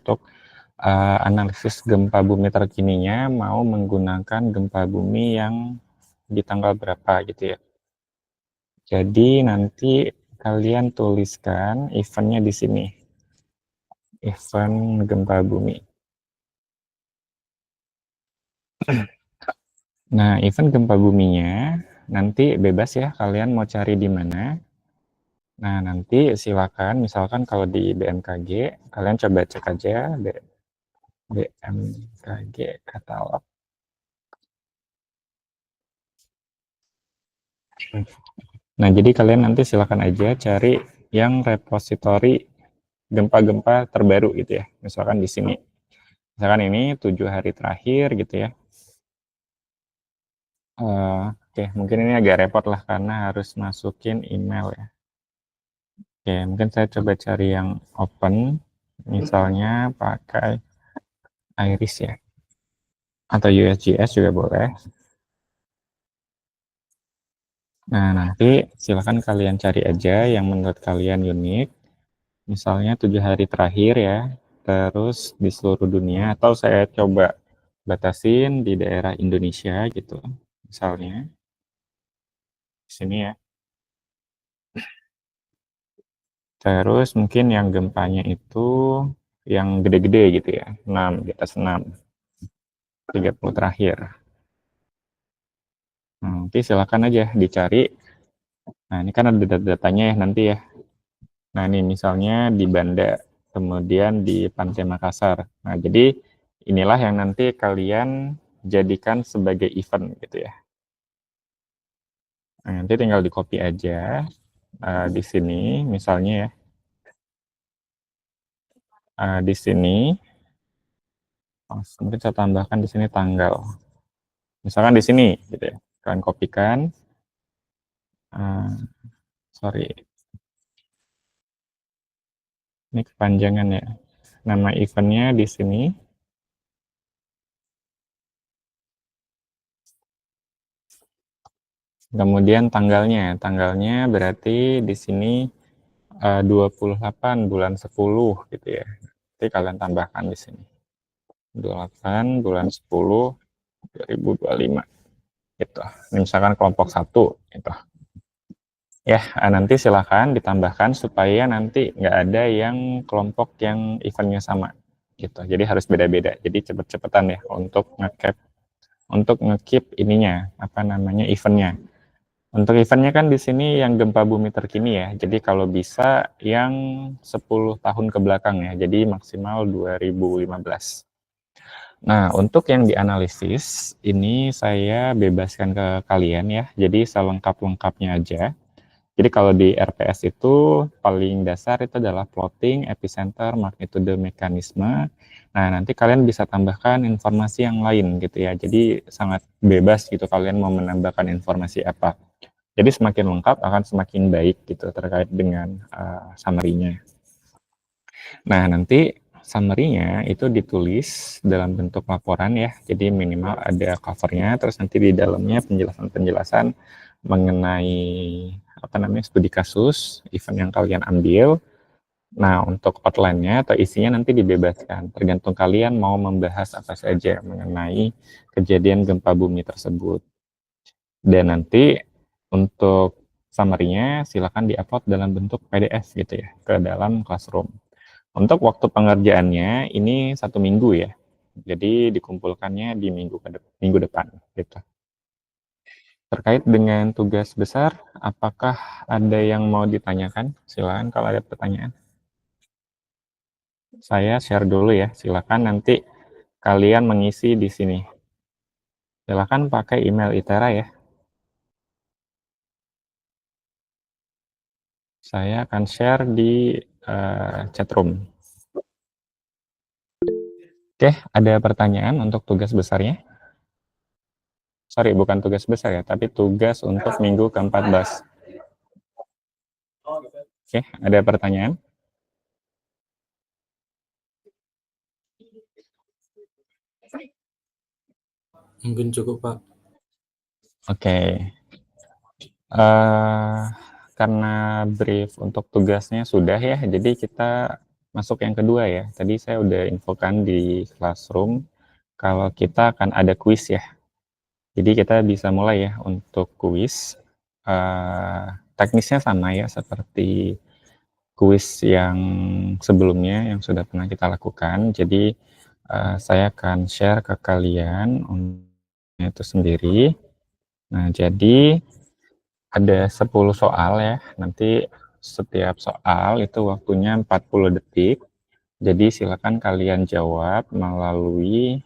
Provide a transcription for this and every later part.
untuk analisis gempa bumi terkininya mau menggunakan gempa bumi yang di tanggal berapa gitu ya. Jadi nanti kalian tuliskan eventnya di sini, event gempa bumi. Nah, event gempa buminya nanti bebas ya, kalian mau cari di mana. Nah, nanti silakan, misalkan kalau di BMKG, kalian coba cek aja BMKG katalog. Nah, jadi kalian nanti silakan aja cari yang repositori gempa-gempa terbaru gitu ya. Misalkan di sini. Misalkan ini 7 hari terakhir gitu ya. Oke, mungkin ini agak repot lah karena harus masukin email ya. Oke, mungkin saya coba cari yang open. Misalnya pakai Iris ya. Atau USGS juga boleh. Nah, nanti silakan kalian cari aja yang menurut kalian unik. Misalnya 7 hari terakhir ya, terus di seluruh dunia, atau saya coba batasin di daerah Indonesia gitu. Misalnya, di sini ya. Terus mungkin yang gempanya itu yang gede-gede gitu ya, 6, di atas 6, 30 terakhir. Nanti silakan aja dicari. Nah, ini kan ada datanya ya nanti ya. Nah, ini misalnya di Banda, kemudian di Pantai Makassar. Nah, jadi inilah yang nanti kalian jadikan sebagai event gitu ya. Nah, nanti tinggal di copy aja di sini, misalnya ya. Di sini, mungkin saya tambahkan di sini tanggal. Misalkan di sini, gitu ya. Kalian kopikan. Sorry, ini kepanjangan ya. Nama eventnya di sini. Kemudian tanggalnya berarti di sini 28 bulan 10 gitu ya. Nanti kalian tambahkan di sini. 28 bulan 10 2025 gitu. Ini misalkan kelompok 1 gitu. Ya, nanti silakan ditambahkan supaya nanti nggak ada yang kelompok yang eventnya sama gitu. Jadi harus beda-beda. Jadi cepet-cepetan ya untuk nge-keep ininya, apa namanya, eventnya. Untuk eventnya kan di sini yang gempa bumi terkini ya. Jadi kalau bisa yang 10 tahun ke belakang ya. Jadi maksimal 2015. Nah, untuk yang dianalisis ini saya bebaskan ke kalian ya. Jadi selengkap-lengkapnya aja. Jadi kalau di RPS itu paling dasar itu adalah plotting, epicenter, magnitude, mekanisme. Nah, nanti kalian bisa tambahkan informasi yang lain gitu ya. Jadi sangat bebas gitu kalian mau menambahkan informasi apa. Jadi semakin lengkap akan semakin baik gitu terkait dengan summary-nya. Nah, nanti summary-nya itu ditulis dalam bentuk laporan ya. Jadi minimal ada cover-nya, terus nanti di dalamnya penjelasan-penjelasan mengenai apa namanya studi kasus, event yang kalian ambil. Nah, untuk outline-nya atau isinya nanti dibebaskan. Tergantung kalian mau membahas apa saja mengenai kejadian gempa bumi tersebut. Dan nanti untuk summary-nya silakan di-upload dalam bentuk PDF gitu ya ke dalam Classroom. Untuk waktu pengerjaannya ini 1 minggu ya. Jadi dikumpulkannya di minggu depan gitu. Terkait dengan tugas besar, apakah ada yang mau ditanyakan? Silakan kalau ada pertanyaan. Saya share dulu ya. Silakan nanti kalian mengisi di sini. Silakan pakai email ITERA ya. Saya akan share di chatroom. Oke, ada pertanyaan untuk tugas besarnya? Sorry, bukan tugas besar ya, tapi tugas untuk minggu ke-14. Oke, ada pertanyaan? Mungkin cukup, Pak. Oke. Karena brief untuk tugasnya sudah ya, jadi kita masuk yang kedua ya. Tadi saya udah infokan di Classroom kalau kita akan ada kuis ya. Jadi kita bisa mulai ya untuk kuis. Teknisnya sama ya seperti kuis yang sebelumnya yang sudah pernah kita lakukan. Jadi saya akan share ke kalian itu sendiri. Nah, jadi ada 10 soal ya. Nanti setiap soal itu waktunya 40 detik. Jadi silakan kalian jawab melalui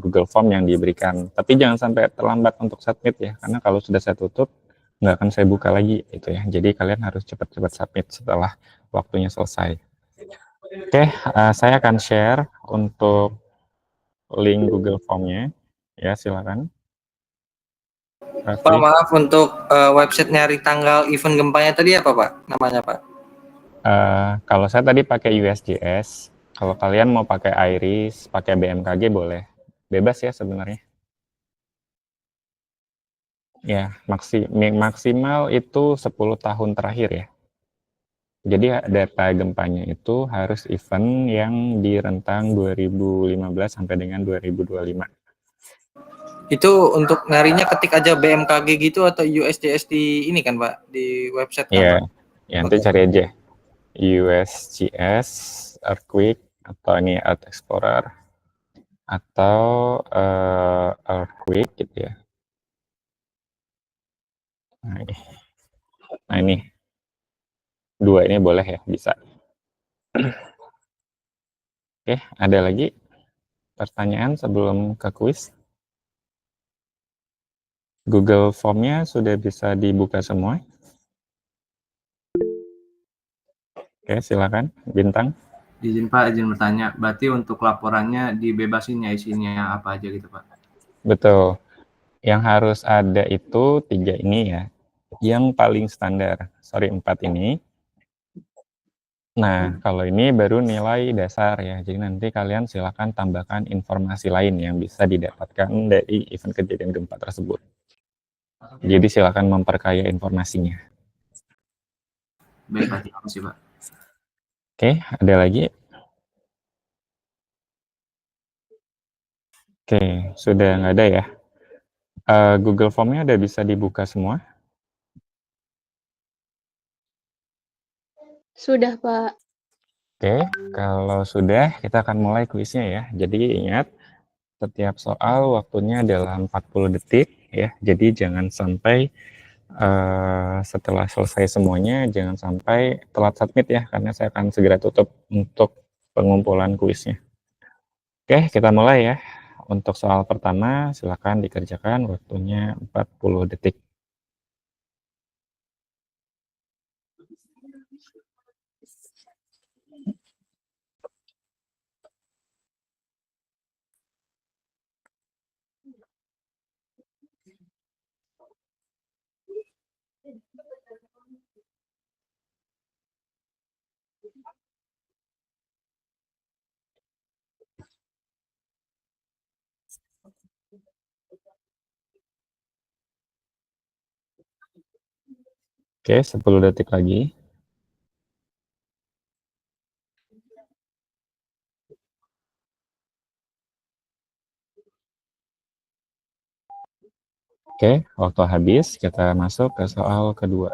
Google Form yang diberikan. Tapi jangan sampai terlambat untuk submit ya, karena kalau sudah saya tutup nggak akan saya buka lagi itu ya. Jadi kalian harus cepat-cepat submit setelah waktunya selesai. Oke, saya akan share untuk link Google Form-nya. Ya, silakan. Pak, Raffi. maaf untuk website nyari tanggal event gempanya tadi apa Pak? Namanya Pak? Kalau saya tadi pakai USGS, kalau kalian mau pakai Iris, pakai BMKG boleh. Bebas ya sebenarnya. Ya, maksimal itu 10 tahun terakhir ya. Jadi data gempanya itu harus event yang di rentang 2015 sampai dengan 2025. Itu untuk nyarinya ketik aja BMKG gitu atau USGS di ini kan Pak? Di website kan Ya, Pak? ya nanti Oke. cari aja USGS, Earthquake, atau ini Earth Explorer, atau Earthquake gitu ya. Nah ini, dua ini boleh ya, bisa. Oke, ada lagi pertanyaan sebelum ke kuis? Google Form-nya sudah bisa dibuka semua? Oke, silakan, Bintang. Izin Pak, izin bertanya. Berarti untuk laporannya dibebasin ya isinya apa aja gitu Pak? Betul. Yang harus ada itu 3 ini ya. Yang paling standar, sorry 4 ini. Nah, kalau ini baru nilai dasar ya. Jadi nanti kalian silakan tambahkan informasi lain yang bisa didapatkan dari event kejadian gempa tersebut. Jadi silakan memperkaya informasinya. Baik Pak, terima kasih Pak. Oke, ada lagi? Oke, sudah nggak ada ya. Google Form-nya udah bisa dibuka semua? Sudah, Pak. Oke, kalau sudah kita akan mulai kuisnya ya. Jadi ingat, setiap soal waktunya adalah 40 detik ya. Jadi jangan sampai setelah selesai semuanya, jangan sampai telat submit ya, karena saya akan segera tutup untuk pengumpulan kuisnya. Oke, kita mulai ya. Untuk soal pertama, silakan dikerjakan, waktunya 40 detik. Oke, 10 detik lagi. Oke, waktu habis, kita masuk ke soal kedua.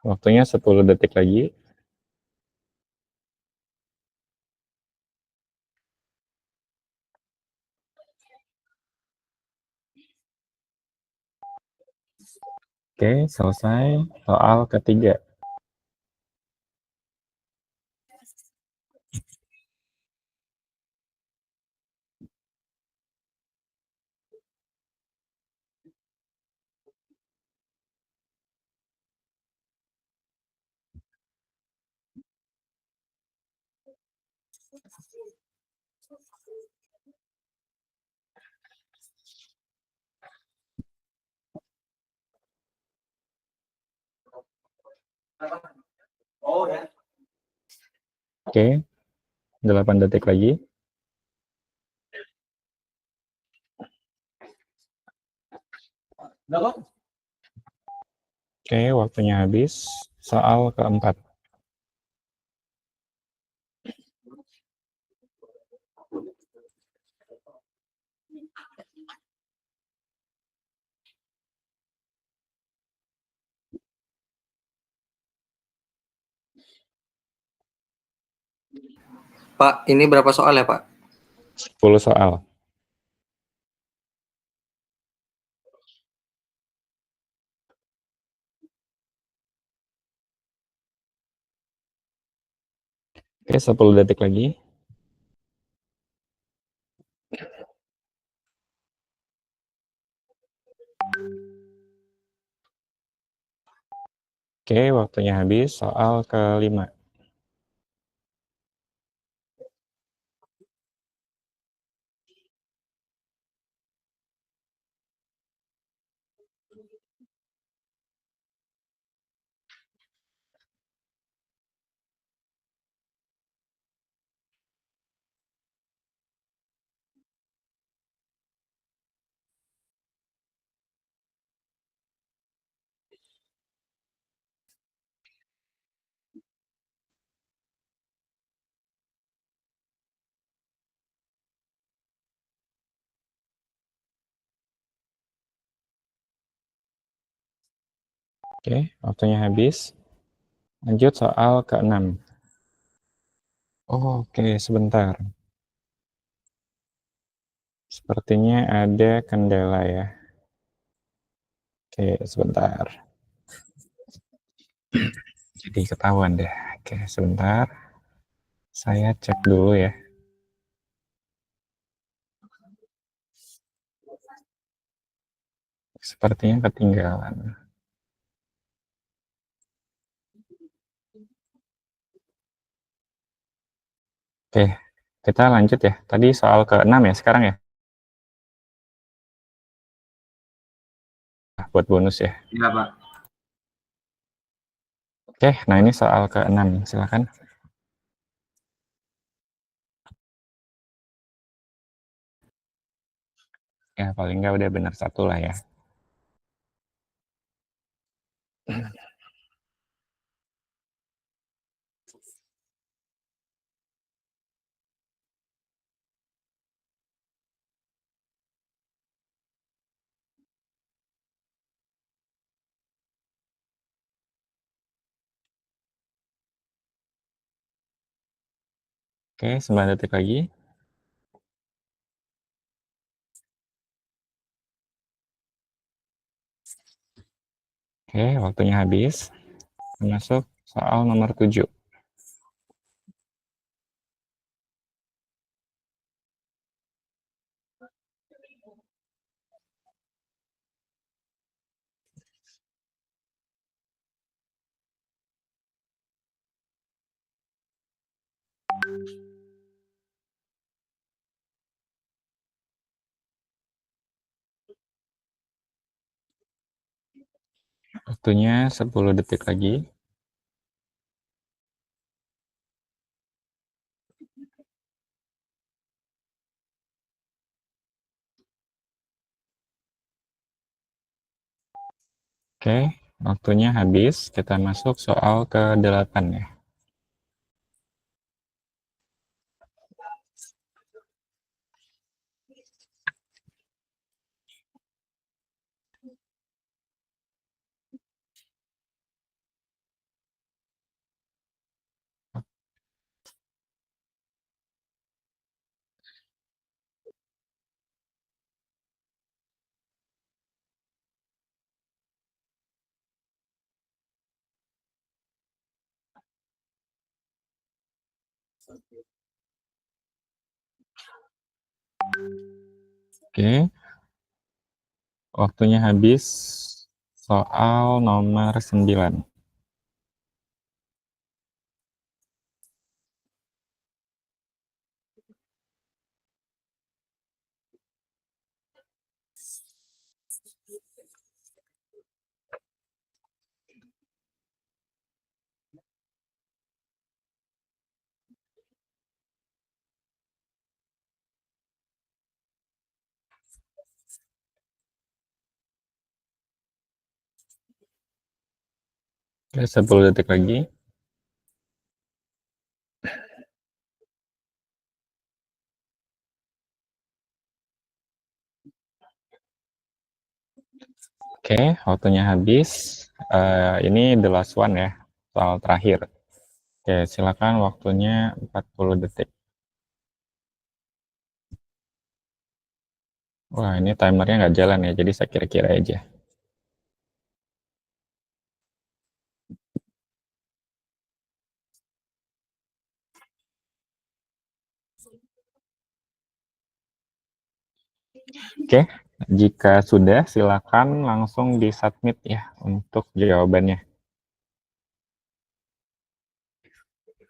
Waktunya 10 detik lagi. Oke, selesai soal ketiga. Oke, 8 detik lagi. Oke, waktunya habis. Soal keempat. Pak, ini berapa soal ya, Pak? 10 soal. Oke, 10 detik lagi. Oke, waktunya habis. Soal kelima. Oke, waktunya habis. Lanjut soal ke-6. Oke, sebentar. Sepertinya ada kendala ya. Oke, sebentar. Jadi ketahuan deh. Oke, sebentar. Saya cek dulu ya. Sepertinya ketinggalan. Oke, kita lanjut ya. Tadi soal ke-6 ya sekarang ya. Buat bonus ya. Iya, Pak. Oke, nah ini soal ke-6. Silakan. Ya, paling nggak udah benar satu lah ya. Oke, 9 detik lagi. Oke, waktunya habis. Masuk soal nomor 7. Waktunya 10 detik lagi. Oke, waktunya habis. Kita masuk soal ke-8 ya. Oke, waktunya habis. Soal nomor 9. Oke, 10 detik lagi. Oke, waktunya habis. Ini the last one ya, soal terakhir. Oke, silakan waktunya 40 detik. Wah, ini timernya nggak jalan ya, jadi saya kira-kira aja. Oke, jika sudah silakan langsung di-submit ya untuk jawabannya.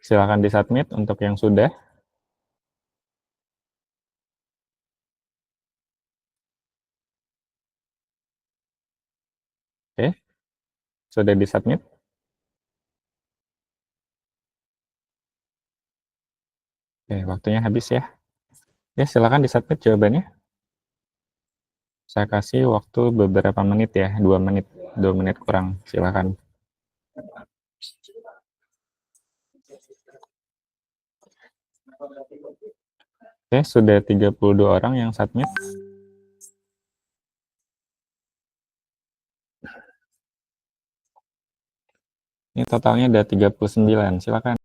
Silakan di-submit untuk yang sudah. Oke, sudah di-submit. Oke, waktunya habis ya. Ya, silakan di-submit jawabannya. Saya kasih waktu beberapa menit ya, 2 menit, 2 menit kurang, silakan. Oke, sudah 32 orang yang submit. Ini totalnya ada 39, silakan.